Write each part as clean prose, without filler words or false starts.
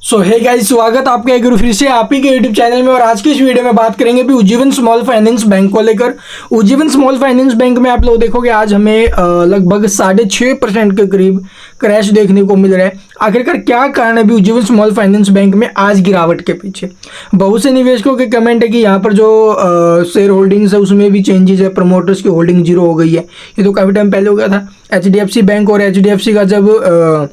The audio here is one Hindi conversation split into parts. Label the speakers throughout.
Speaker 1: सो हे गाइस, स्वागत आपका एक बार फिर से आप ही के यूट्यूब चैनल में। और आज की इस वीडियो में बात करेंगे भी उज्जीवन स्मॉल फाइनेंस बैंक को लेकर। उज्जीवन स्मॉल फाइनेंस बैंक में आप लोग देखोगे आज हमें लगभग 6.5% के करीब क्रैश देखने को मिल रहा है। आखिरकार क्या कारण है भी उज्जीवन स्मॉल फाइनेंस बैंक में आज गिरावट के पीछे? बहुत से निवेशकों के कमेंट है कि यहाँ पर जो शेयर होल्डिंग्स है उसमें भी चेंजेस है, प्रमोटर्स की होल्डिंग जीरो हो गई है। ये तो काफ़ी टाइम पहले हो गया था। HDFC बैंक और HDFC का जब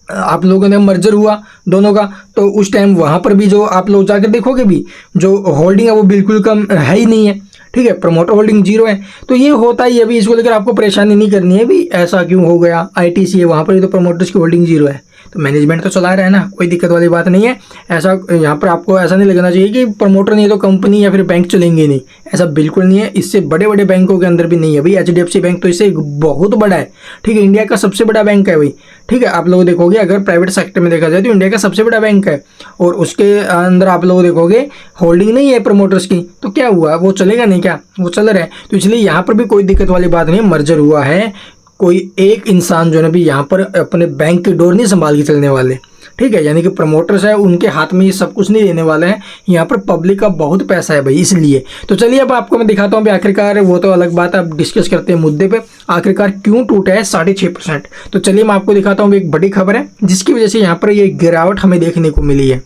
Speaker 1: आप लोगों ने मर्जर हुआ दोनों का, तो उस टाइम वहाँ पर भी जो आप लोग जाकर देखोगे भी जो होल्डिंग है वो बिल्कुल कम है ही नहीं है। ठीक है, प्रमोटर होल्डिंग जीरो है। तो ये होता ही है, अभी इसको लेकर आपको परेशानी नहीं करनी है भी ऐसा क्यों हो गया। ITC है वहाँ पर भी तो प्रमोटर्स की होल्डिंग जीरो है, तो मैनेजमेंट तो चला रहा है ना, कोई दिक्कत वाली बात नहीं है। ऐसा यहाँ पर आपको ऐसा नहीं लगना चाहिए कि प्रमोटर नहीं है तो कंपनी या फिर बैंक चलेंगे नहीं, ऐसा बिल्कुल नहीं है। इससे बड़े बड़े बैंकों के अंदर भी नहीं है भाई। HDFC बैंक तो इससे बहुत बड़ा है। ठीक है, इंडिया का सबसे बड़ा बैंक है भाई। ठीक है, आप लोग देखोगे अगर प्राइवेट सेक्टर में देखा जाए तो इंडिया का सबसे बड़ा बैंक है, और उसके अंदर आप लोग देखोगे होल्डिंग नहीं है प्रमोटर्स की, तो क्या हुआ, वो चलेगा नहीं क्या? वो चल रहा है। तो इसलिए यहाँ पर भी कोई दिक्कत वाली बात नहीं है। मर्जर हुआ है, कोई एक इंसान जो है भी यहाँ पर अपने बैंक की डोर नहीं संभाल के चलने वाले। ठीक है, यानी कि प्रमोटर्स है उनके हाथ में ये सब कुछ नहीं रहने वाले हैं। यहाँ पर पब्लिक का बहुत पैसा है भाई, इसलिए। तो चलिए अब आपको मैं दिखाता हूँ भी आखिरकार, वो तो अलग बात है, अब डिस्कस करते हैं मुद्दे पे, आखिरकार क्यों टूटा है 6.5%। तो चलिए मैं आपको दिखाता हूँ, एक बड़ी खबर है जिसकी वजह से यहाँ पर ये गिरावट हमें देखने को मिली है।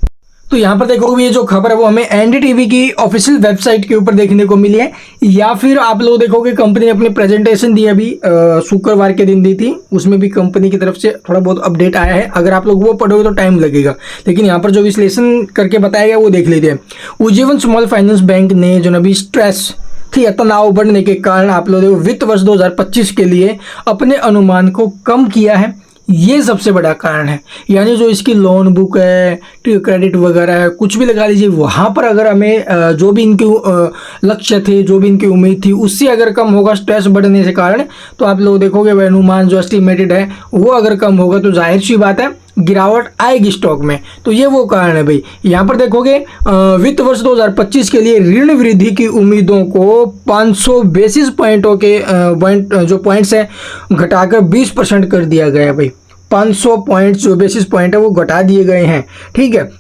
Speaker 1: तो यहाँ पर देखोगे ये जो खबर है वो हमें NDTV की ऑफिशियल वेबसाइट के ऊपर देखने को मिली है, या फिर आप लोग देखोगे कंपनी ने अपनी प्रेजेंटेशन दी अभी शुक्रवार के दिन दी थी, उसमें भी कंपनी की तरफ से थोड़ा बहुत अपडेट आया है। अगर आप लोग वो पढ़ोगे तो टाइम लगेगा, लेकिन यहाँ पर जो विश्लेषण करके बताया गया वो देख लीजिए। उज्जीवन स्मॉल फाइनेंस बैंक ने जो अभी स्ट्रेस थी, तनाव बढ़ने के कारण आप लोग वित्त वर्ष 2025 के लिए अपने अनुमान को कम किया है। ये सबसे बड़ा कारण है। यानी जो इसकी लोन बुक है, क्रेडिट वगैरह है, कुछ भी लगा लीजिए, वहाँ पर अगर हमें जो भी इनके लक्ष्य थे, जो भी इनकी उम्मीद थी, उससे अगर कम होगा स्ट्रेस बढ़ने के कारण, तो आप लोग देखोगे वह अनुमान जो एस्टिमेटेड है वो अगर कम होगा तो जाहिर सी बात है गिरावट आएगी स्टॉक में। तो ये वो कारण है भाई। यहाँ पर देखोगे वित्त वर्ष 2025 के लिए ऋण वृद्धि की उम्मीदों को 500 बेसिस पॉइंटों के जो पॉइंट्स है घटाकर 20% कर दिया गया है भाई। 500 पॉइंट्स जो बेसिस पॉइंट है वो घटा दिए गए हैं। ठीक है,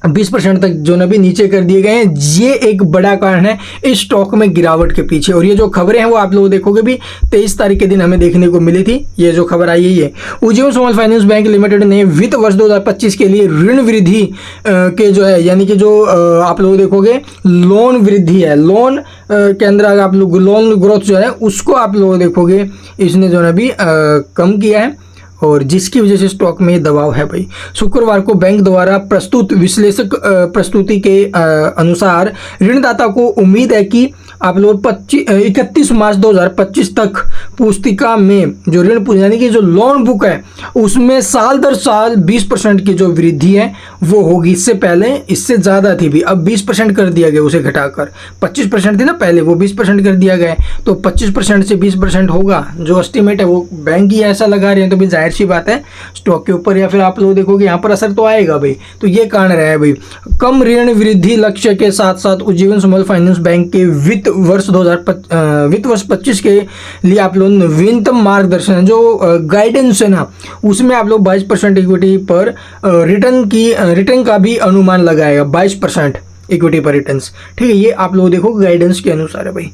Speaker 1: 20% तक जो ना भी नीचे कर दिए गए हैं। ये एक बड़ा कारण है इस स्टॉक में गिरावट के पीछे। और ये जो खबरें हैं वो आप लोग देखोगे भी 23 तारीख के दिन हमें देखने को मिली थी। ये जो खबर आई है, ये Ujjivan small finance bank limited ने वित्त वर्ष 2025 के लिए ऋण वृद्धि के जो है, यानी कि जो आप लोग देखोगे लोन वृद्धि है, लोन के अंदर अगर आप लोग लोन ग्रोथ जो है उसको आप लोग देखोगे इसने जो है भी कम किया है, और जिसकी वजह से स्टॉक में दबाव है भाई। शुक्रवार को बैंक द्वारा प्रस्तुत विश्लेषक प्रस्तुति के अनुसार ऋणदाता को उम्मीद है कि आप लोग 31 मार्च 2025 तक पुस्तिका में जो ऋण यानी कि जो लोन बुक है उसमें साल दर साल 20% की जो वृद्धि है वो होगी। इससे पहले इससे ज़्यादा थी भी, अब 20% कर दिया गया, उसे घटाकर 25% थी ना पहले, वो 20% कर दिया गया। तो 25% से 20% होगा, जो एस्टिमेट है वो बैंक ही ऐसा लगा रहे हैं, तो भी जाहिर सी बात है स्टॉक के ऊपर या फिर आप लोग देखोगे यहाँ पर असर तो आएगा भाई। तो ये कारण रहा है भाई। कम ऋण वृद्धि लक्ष्य के साथ साथ उज्जीवन स्मॉल फाइनेंस बैंक के वित्त वर्ष 2025 के लिए आप लोग नवीनतम मार्गदर्शन है, जो गाइडेंस है ना, उसमें आप लोग 22% इक्विटी पर रिटर्न का भी अनुमान लगाएगा। 22% इक्विटी पर रिटर्न्स। ठीक है, ये आप लोग देखो गाइडेंस के अनुसार है भाई।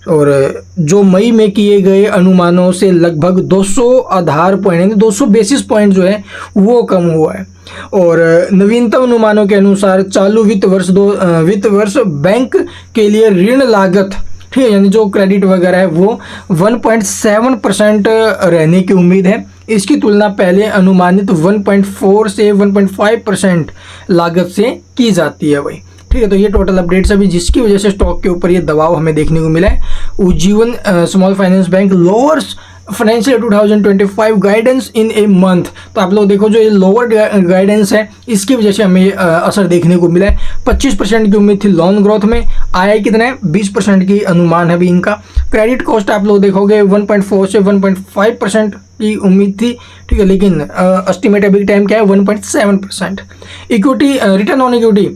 Speaker 1: और जो मई में किए गए अनुमानों से लगभग 200 आधार पॉइंट यानी 200 बेसिस पॉइंट जो है वो कम हुआ है। और नवीनतम अनुमानों के अनुसार चालू वित्त वर्ष बैंक के लिए ऋण लागत, ठीक है, यानी जो क्रेडिट वगैरह है वो 1.7% रहने की उम्मीद है। इसकी तुलना पहले अनुमानित 1.4 से 1.5% लागत से की जाती है भाई। ठीक है, तो ये टोटल अपडेट्स अभी जिसकी वजह से स्टॉक के ऊपर ये दबाव हमें देखने को मिला है। Ujjivan small finance bank lowers financial 2025 guidance in a month. तो आप लोग देखो जो ये लोअर गाइडेंस है इसकी वजह से हमें असर देखने को मिला है। 25% की उम्मीद थी लोन ग्रोथ में, आया कितना है 20% की अनुमान है अभी इनका। क्रेडिट कॉस्ट आप लोग देखोगे 1.4 से 1.5% की उम्मीद थी। ठीक है, लेकिन एस्टिमेट अभी टाइम क्या है 1.7%। इक्विटी रिटर्न ऑन इक्विटी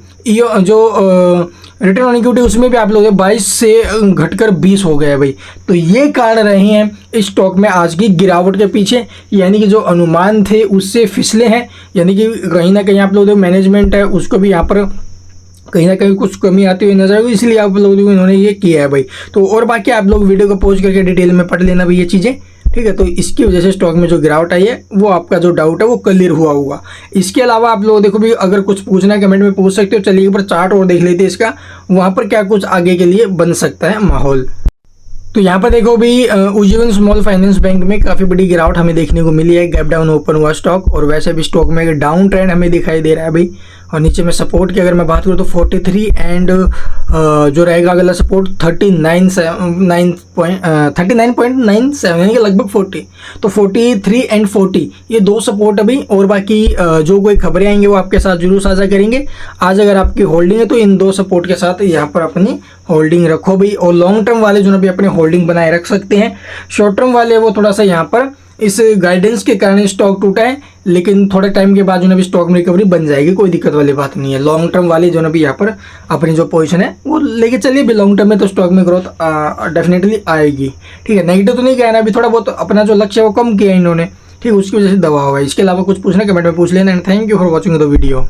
Speaker 1: जो रिटर्न ऑन इक्विटी उसमें भी आप लोग 22 से घटकर 20 हो गया है भाई। तो ये कारण रहे हैं इस स्टॉक में आज की गिरावट के पीछे, यानी कि जो अनुमान थे उससे फिसले हैं, यानी कि कहीं ना कहीं आप लोग जो मैनेजमेंट है उसको भी यहाँ पर कहीं ना कहीं कुछ कमी आती हुई नजर आई, इसलिए आप लोगों को इन्होंने ये किया है भाई। तो और बाकी आप लोग वीडियो को पॉज करके डिटेल में पढ़ लेना भाई ये चीज़ें, ठीक है। तो इसकी वजह से स्टॉक में जो गिरावट आई है वो आपका जो डाउट है वो क्लियर हुआ होगा। इसके अलावा आप लोग देखो भी अगर कुछ पूछना है कमेंट में पूछ सकते हो। चलिए पर चार्ट और देख लेते हैं इसका, वहाँ पर क्या कुछ आगे के लिए बन सकता है माहौल। तो यहाँ पर देखो भी उज्जीवन स्मॉल फाइनेंस बैंक में काफ़ी बड़ी गिरावट हमें देखने को मिली है। गैप डाउन ओपन हुआ स्टॉक, और वैसे भी स्टॉक में एक डाउन ट्रेंड हमें दिखाई दे रहा है भाई। और नीचे में सपोर्ट की अगर मैं बात करूँ तो 43 एंड जो रहेगा अगला सपोर्ट 39.97 यानी कि लगभग 40। तो 43 एंड 40 ये दो सपोर्ट अभी, और बाकी जो कोई खबरें आएंगे वो आपके साथ जरूर साझा करेंगे। आज अगर आपकी होल्डिंग है तो इन दो सपोर्ट के साथ यहाँ पर अपनी होल्डिंग रखो भाई। और लॉन्ग टर्म वाले जो ना भी अपने होल्डिंग बनाए रख सकते हैं। शॉर्ट टर्म वाले वो थोड़ा सा यहाँ पर इस गाइडेंस के कारण स्टॉक टूटा है, लेकिन थोड़े टाइम के बाद जो ना भी स्टॉक में रिकवरी बन जाएगी, कोई दिक्कत वाली बात नहीं है। लॉन्ग टर्म वाली जो ना भी यहाँ पर अपनी जो पोजीशन है वो लेके चलिए भी। लॉन्ग टर्म में तो स्टॉक में ग्रोथ डेफिनेटली आएगी, ठीक है। नेगेटिव तो नहीं कहना, अभी थोड़ा बहुत अपना जो लक्ष्य है वो कम किया इन्होंने, ठीक है, उसकी वजह से दबाव है। इसके अलावा कुछ पूछना कमेंट में पूछ लेना। And thank you for watching the video.